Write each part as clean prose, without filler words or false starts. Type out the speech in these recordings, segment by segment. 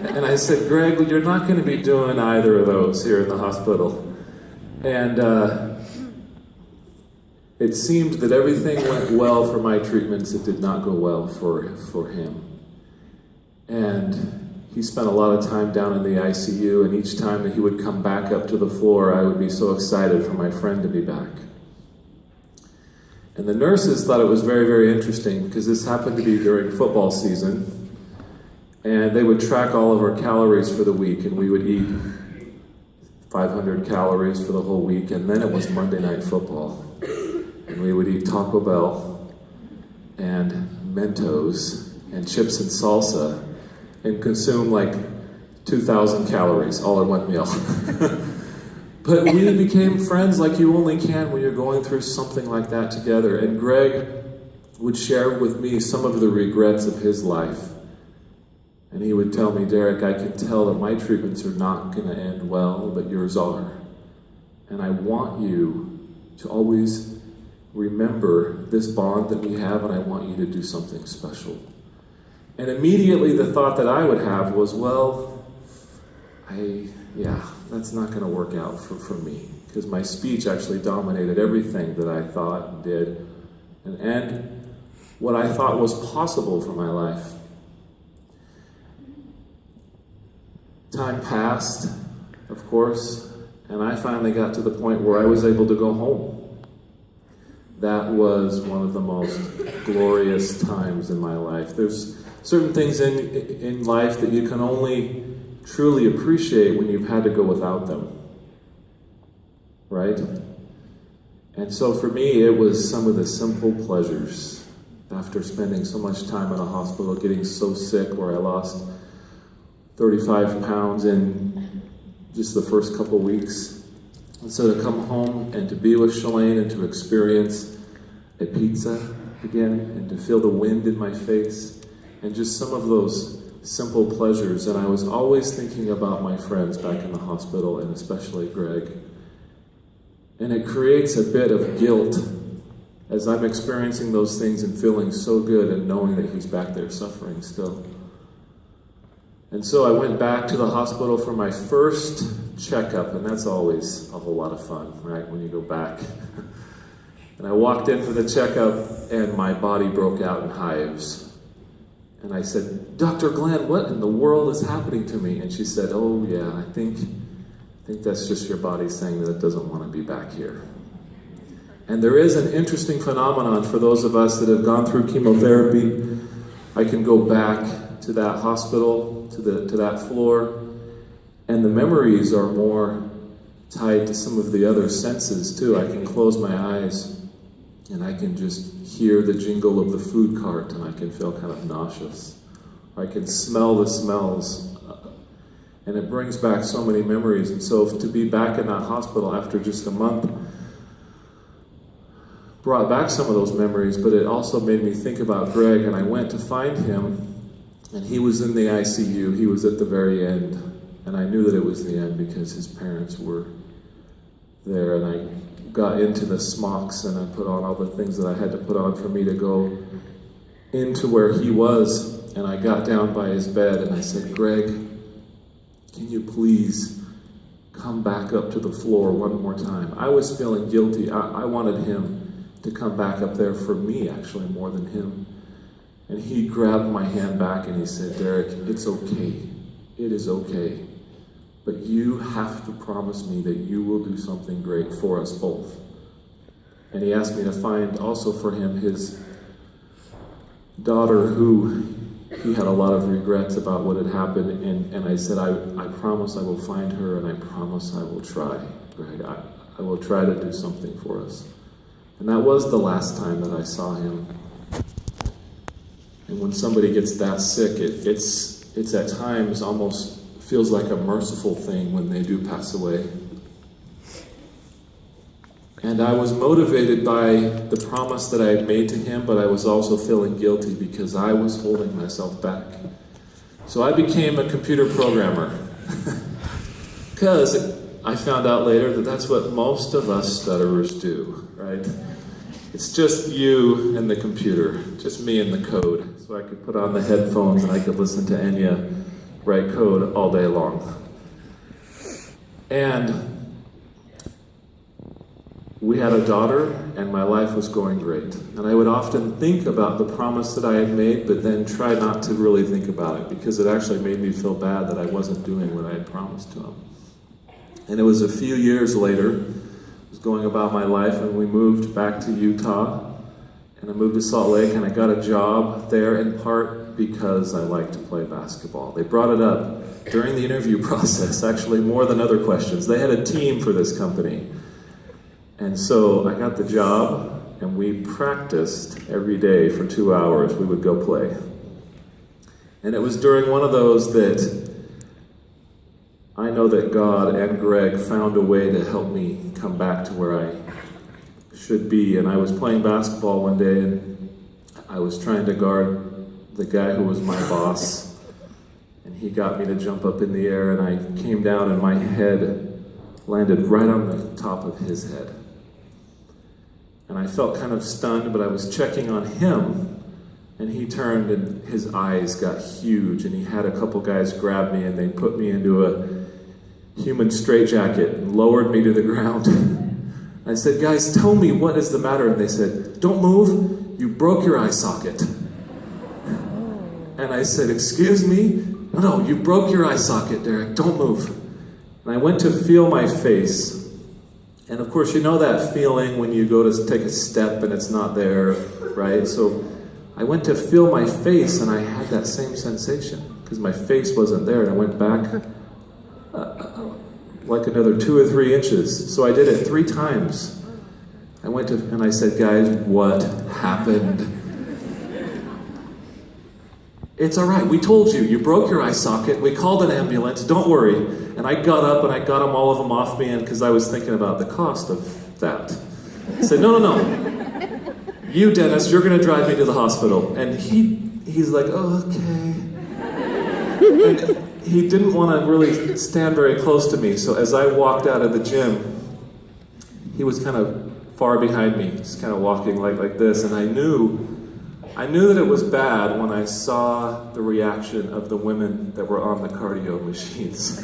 And I said, Greg, well, you're not going to be doing either of those here in the hospital. And it seemed that everything went well for my treatments. It did not go well for him. And he spent a lot of time down in the ICU, and each time that he would come back up to the floor, I would be so excited for my friend to be back. And the nurses thought it was very, very interesting because this happened to be during football season, and they would track all of our calories for the week, and we would eat 500 calories for the whole week, and then it was Monday Night Football. And we would eat Taco Bell and Mentos and chips and salsa and consume like 2,000 calories all in one meal. But we became friends like you only can when you're going through something like that together. And Greg would share with me some of the regrets of his life. And he would tell me, Derek, I can tell that my treatments are not going to end well, but yours are. And I want you to always remember this bond that we have, and I want you to do something special. And immediately the thought that I would have was, well, that's not going to work out for me, because my speech actually dominated everything that I thought and did, and what I thought was possible for my life. Time passed, of course, and I finally got to the point where I was able to go home. That was one of the most glorious times in my life. There's certain things in life that you can only truly appreciate when you've had to go without them, right? And so for me, it was some of the simple pleasures. After spending so much time in a hospital, getting so sick where I lost 35 pounds in just the first couple weeks. And so to come home and to be with Shalane and to experience a pizza again and to feel the wind in my face and just some of those simple pleasures. And I was always thinking about my friends back in the hospital, and especially Greg. And it creates a bit of guilt as I'm experiencing those things and feeling so good and knowing that he's back there suffering still. And so I went back to the hospital for my first checkup, and that's always a whole lot of fun, right, when you go back. And I walked in for the checkup, and my body broke out in hives. And I said, Dr. Glenn, what in the world is happening to me? And she said, oh yeah, I think that's just your body saying that it doesn't want to be back here. And there is an interesting phenomenon for those of us that have gone through chemotherapy. I can go back to that hospital, to that floor, and the memories are more tied to some of the other senses too. I can close my eyes and I can just hear the jingle of the food cart and I can feel kind of nauseous. I can smell the smells and it brings back so many memories. And so to be back in that hospital after just a month brought back some of those memories, but it also made me think about Greg. And I went to find him, and he was in the ICU. He was at the very end, and I knew that it was the end because his parents were there. And I got into the smocks and I put on all the things that I had to put on for me to go into where he was. And I got down by his bed and I said, Greg, can you please come back up to the floor one more time? I was feeling guilty. I wanted him to come back up there for me, actually, more than him. And he grabbed my hand back and he said, Derek, it's okay. It is okay. But you have to promise me that you will do something great for us both. And he asked me to find also for him his daughter, who he had a lot of regrets about what had happened. And I said, I promise I will find her, and I promise I will try, Greg. I will try to do something for us. And that was the last time that I saw him. And when somebody gets that sick, it's at times almost feels like a merciful thing when they do pass away. And I was motivated by the promise that I had made to him, but I was also feeling guilty because I was holding myself back. So I became a computer programmer. Because I found out later that that's what most of us stutterers do, right? It's just you and the computer, just me and the code. So I could put on the headphones and I could listen to Enya write code all day long. And we had a daughter, and my life was going great. And I would often think about the promise that I had made, but then try not to really think about it, because it actually made me feel bad that I wasn't doing what I had promised to him. And it was a few years later, I was going about my life, and we moved back to Utah, and I moved to Salt Lake, and I got a job there in part because I like to play basketball. They brought it up during the interview process, actually more than other questions. They had a team for this company. And so I got the job, and we practiced every day for 2 hours. We would go play. And it was during one of those that I know that God and Greg found a way to help me come back to where I should be. And I was playing basketball one day, and I was trying to guard the guy who was my boss. And he got me to jump up in the air, and I came down, and my head landed right on the top of his head. And I felt kind of stunned, but I was checking on him, and he turned, and his eyes got huge, and he had a couple guys grab me, and they put me into a human straitjacket and lowered me to the ground. I said, "Guys, tell me what is the matter?" And they said, "Don't move, you broke your eye socket." And I said, "Excuse me? No, you broke your eye socket, Derek, don't move." And I went to feel my face. And of course, you know that feeling when you go to take a step and it's not there, right? So I went to feel my face, and I had that same sensation because my face wasn't there. And I went back like another 2 or 3 inches. So I did it 3 times. I went to, and I said, "Guys, what happened?" "It's all right. We told you. You broke your eye socket. We called an ambulance. Don't worry." And I got up, and I got all of them off me, and because I was thinking about the cost of that. I said, no. You, Dennis, you're going to drive me to the hospital. And he's like, "Oh, okay." And he didn't want to really stand very close to me. So as I walked out of the gym, he was kind of far behind me, just kind of walking like this. And I knew that it was bad when I saw the reaction of the women that were on the cardio machines.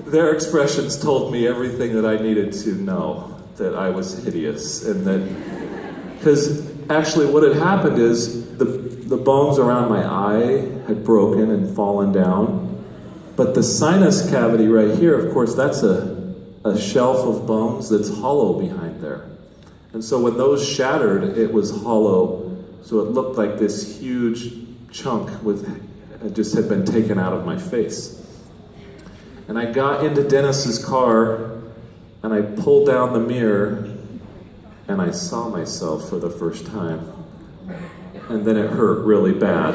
Their expressions told me everything that I needed to know, that I was hideous, and that, because actually what had happened is the bones around my eye had broken and fallen down, but the sinus cavity right here, of course, that's a shelf of bones that's hollow behind there. And so when those shattered, it was hollow. So it looked like this huge chunk just had been taken out of my face. And I got into Dennis's car, and I pulled down the mirror, and I saw myself for the first time. And then it hurt really bad.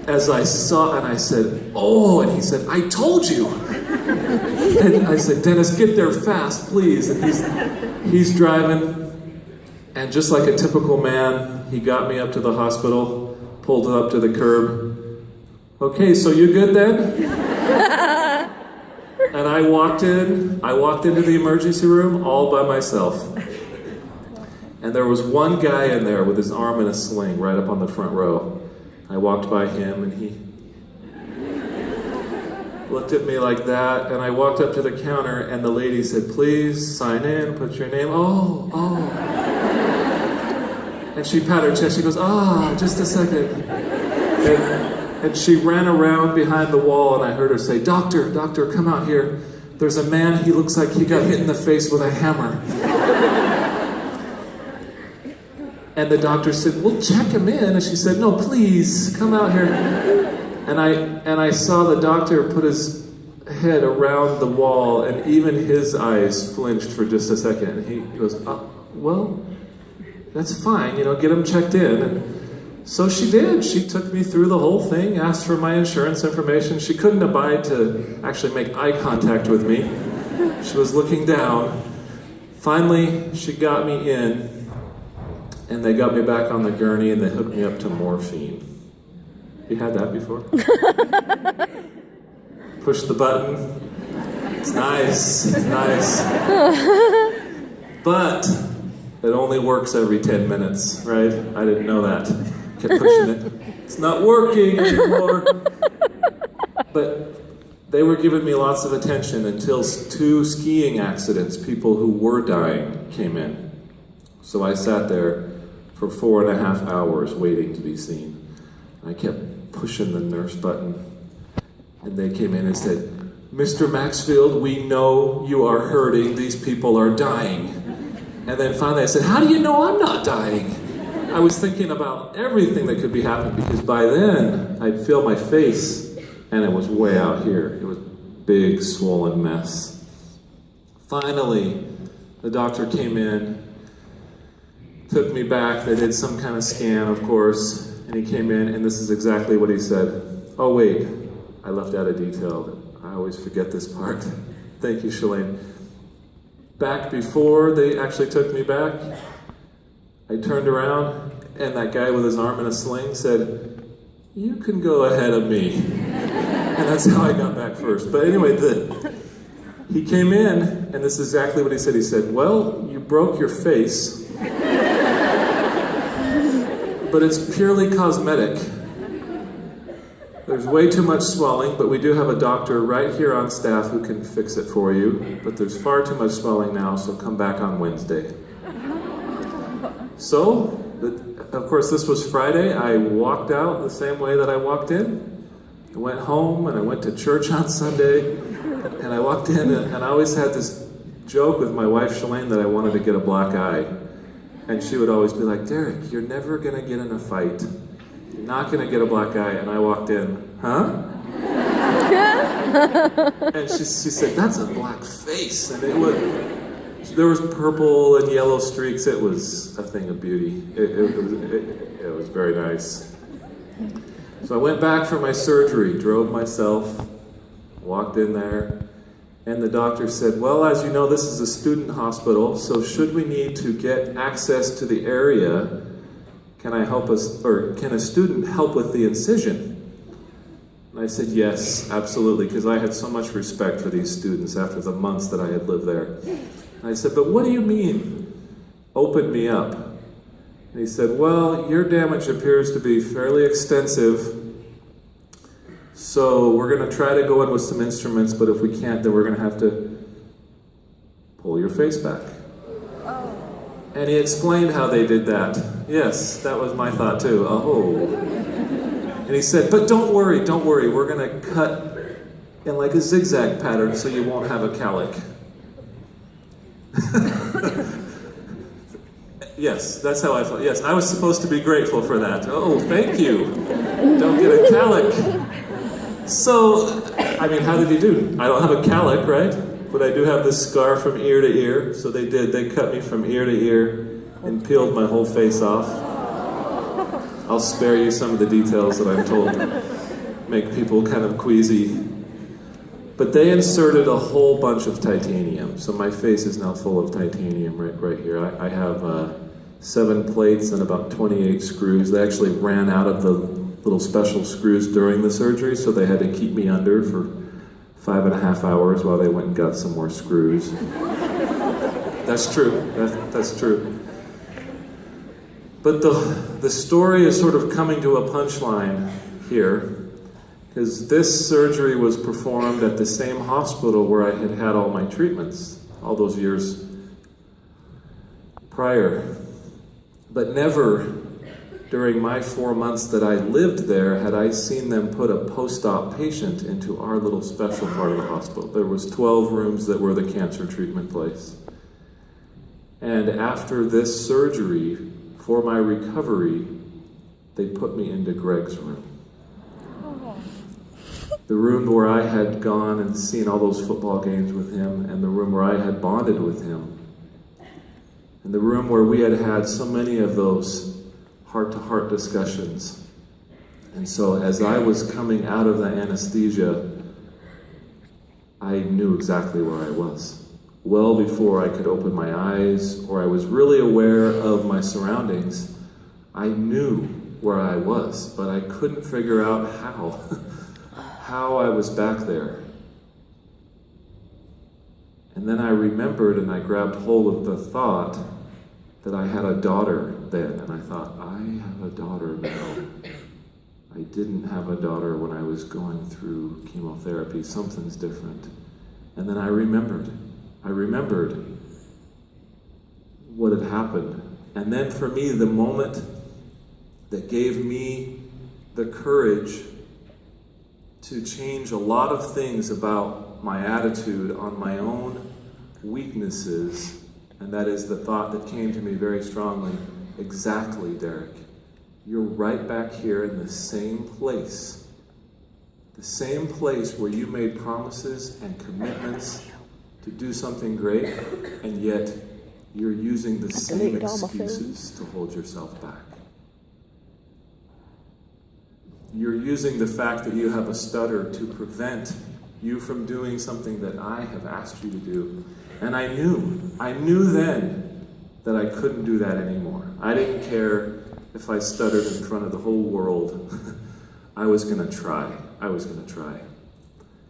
As I saw, and I said, "Oh," and he said, "I told you." And I said, "Dennis, get there fast, please." And he's driving. And just like a typical man, he got me up to the hospital, pulled it up to the curb. "Okay, so you good then?" And I walked into the emergency room all by myself. And there was one guy in there with his arm in a sling right up on the front row. I walked by him, and he looked at me like that, and I walked up to the counter, and the lady said, "Please sign in, put your name." Oh. And she patted her chest. She goes, "Just a second." And she ran around behind the wall, and I heard her say, Doctor, come out here. There's a man, he looks like he got hit in the face with a hammer." And the doctor said, "We'll check him in." And she said, "No, please, come out here." And I saw the doctor put his head around the wall, and even his eyes flinched for just a second. And he goes, "Well, that's fine, get him checked in." And so she did. She took me through the whole thing, asked for my insurance information. She couldn't abide to actually make eye contact with me. She was looking down. Finally, she got me in, and they got me back on the gurney, and they hooked me up to morphine. You had that before? Push the button. It's nice. But it only works every 10 minutes, right? I didn't know that. Kept pushing it. It's not working anymore. But they were giving me lots of attention until 2 skiing accidents, people who were dying, came in. So I sat there for 4.5 hours waiting to be seen. I kept pushing the nurse button. And they came in and said, "Mr. Maxfield, we know you are hurting. These people are dying." And then finally I said, "How do you know I'm not dying?" I was thinking about everything that could be happening, because by then I'd feel my face and it was way out here. It was a big swollen mess. Finally, the doctor came in, took me back. They did some kind of scan, of course, and he came in, and this is exactly what he said. Oh wait, I left out a detail. I always forget this part. Thank you, Shalane. Back before they actually took me back, I turned around, and that guy with his arm in a sling said, "You can go ahead of me." And that's how I got back first. But anyway, he came in, and this is exactly what he said. He said, "Well, you broke your face, but it's purely cosmetic. There's way too much swelling, but we do have a doctor right here on staff who can fix it for you. But there's far too much swelling now, so come back on Wednesday." So, of course, this was Friday. I walked out the same way that I walked in. I went home, and I went to church on Sunday. And I walked in, and I always had this joke with my wife, Shalane, that I wanted to get a black eye. And she would always be like, "Derek, you're never going to get in a fight. You're not going to get a black eye." And I walked in, "Huh?" And she said, "That's a black face." And there was purple and yellow streaks. It was a thing of beauty. It was very nice. So I went back for my surgery, drove myself, walked in there, and the doctor said, "Well, as you know, this is a student hospital, so should we need to get access to the area, can a student help with the incision?" And I said, "Yes, absolutely," because I had so much respect for these students after the months that I had lived there. And I said, "But what do you mean, open me up?" And he said, "Well, your damage appears to be fairly extensive, so we're going to try to go in with some instruments, but if we can't, then we're going to have to pull your face back." Oh. And he explained how they did that. Yes, that was my thought too. Oh. And he said, "But don't worry, we're going to cut in like a zigzag pattern so you won't have a calic." Yes, that's how I felt. Yes, I was supposed to be grateful for that. Oh, thank you. Don't get a calic. So, I mean, how did he do? I don't have a calic, right? But I do have this scar from ear to ear. So they did. They cut me from ear to ear and peeled my whole face off. I'll spare you some of the details that I'm told make people kind of queasy. But they inserted a whole bunch of titanium. So my face is now full of titanium right here. I have 7 plates and about 28 screws. They actually ran out of the little special screws during the surgery, so they had to keep me under for 5.5 hours while they went and got some more screws. That's true. That's true. But the story is sort of coming to a punchline here, because this surgery was performed at the same hospital where I had had all my treatments all those years prior. But never during my 4 months that I lived there had I seen them put a post-op patient into our little special part of the hospital. There was 12 rooms that were the cancer treatment place. And after this surgery, for my recovery, they put me into Greg's room. The room where I had gone and seen all those football games with him, and the room where I had bonded with him, and the room where we had had so many of those heart-to-heart discussions. And so as I was coming out of the anesthesia, I knew exactly where I was. Well before I could open my eyes, or I was really aware of my surroundings, I knew where I was, but I couldn't figure out how I was back there. And then I remembered, and I grabbed hold of the thought that I had a daughter it then, and I thought, I have a daughter now. I didn't have a daughter when I was going through chemotherapy. Something's different. And then I remembered what had happened. And then for me, the moment that gave me the courage to change a lot of things about my attitude on my own weaknesses, and that is the thought that came to me very strongly, exactly, Derek. You're right back here in the same place where you made promises and commitments to do something great, and yet you're using the same excuses to hold yourself back. You're using the fact that you have a stutter to prevent you from doing something that I have asked you to do. And I knew then that I couldn't do that anymore. I didn't care if I stuttered in front of the whole world. I was going to try.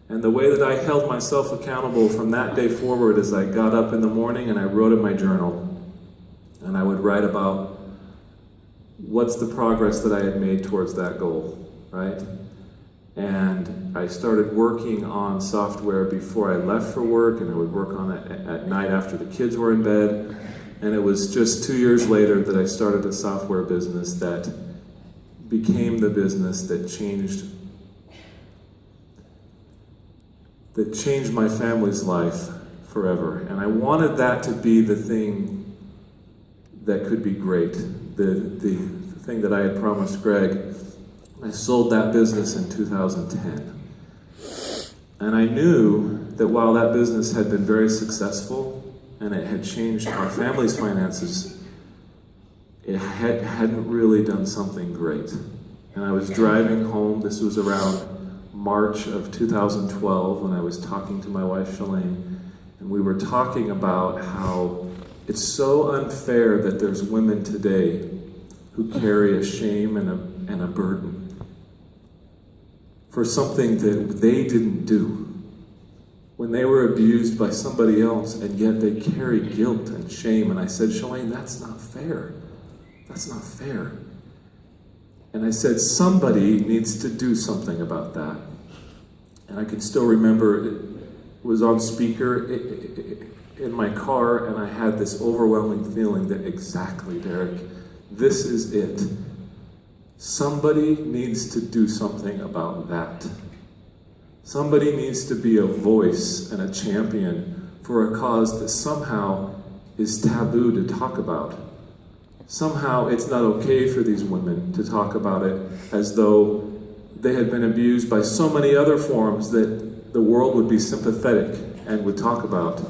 And the way that I held myself accountable from that day forward is I got up in the morning and I wrote in my journal. And I would write about what's the progress that I had made towards that goal, right? And I started working on software before I left for work, and I would work on it at night after the kids were in bed. And it was just 2 years later that I started a software business that became the business that changed my family's life forever. And I wanted that to be the thing that could be great, the thing that I had promised Greg. I sold that business in 2010. And I knew that while that business had been very successful and it had changed our family's finances, it hadn't really done something great. And I was driving home, this was around March of 2012, when I was talking to my wife, Shalane, and we were talking about how it's so unfair that there's women today who carry a shame and a burden for something that they didn't do when they were abused by somebody else, and yet they carry guilt and shame. And I said, Shalane, that's not fair. That's not fair. And I said, somebody needs to do something about that. And I can still remember it was on speaker in my car, and I had this overwhelming feeling that exactly, Derek, this is it. Somebody needs to do something about that. Somebody needs to be a voice and a champion for a cause that somehow is taboo to talk about. Somehow it's not okay for these women to talk about it as though they had been abused by so many other forms that the world would be sympathetic and would talk about.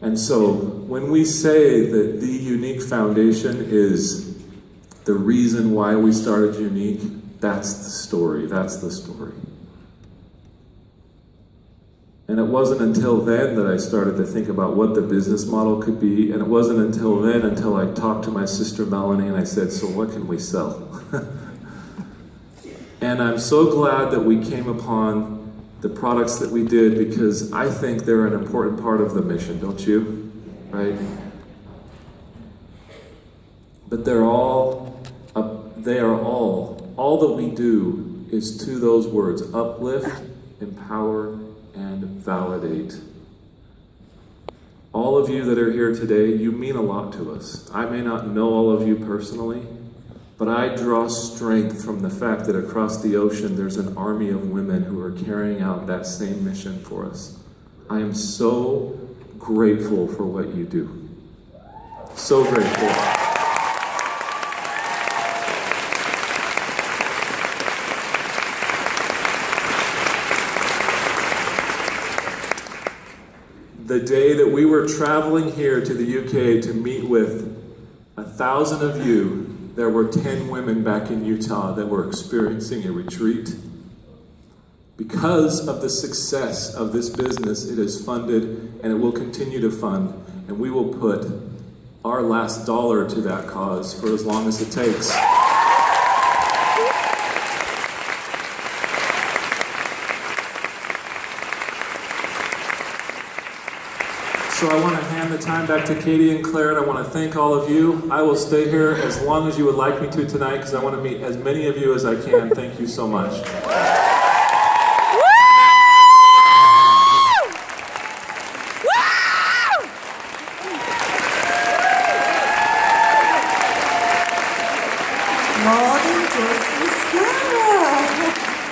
And so when we say that the Younique Foundation is the reason why we started Younique, that's the story. That's the story. And it wasn't until then that I started to think about what the business model could be. And it wasn't until then until I talked to my sister Melanie and I said, so what can we sell? And I'm so glad that we came upon the products that we did, because I think they're an important part of the mission, don't you? Right? But they are all that we do is to those words: uplift, empower, and validate. All of you that are here today, you mean a lot to us. I may not know all of you personally, but I draw strength from the fact that across the ocean there's an army of women who are carrying out that same mission for us. I am so grateful for what you do. So grateful. The day that we were traveling here to the UK to meet with 1,000 of you, there were 10 women back in Utah that were experiencing a retreat. Because of the success of this business, it is funded and it will continue to fund, and we will put our last dollar to that cause for as long as it takes. So I want to hand the time back to Katie and Claire, and I want to thank all of you. I will stay here as long as you would like me to tonight because I want to meet as many of you as I can. Thank you so much. 뭐든 좋습니다.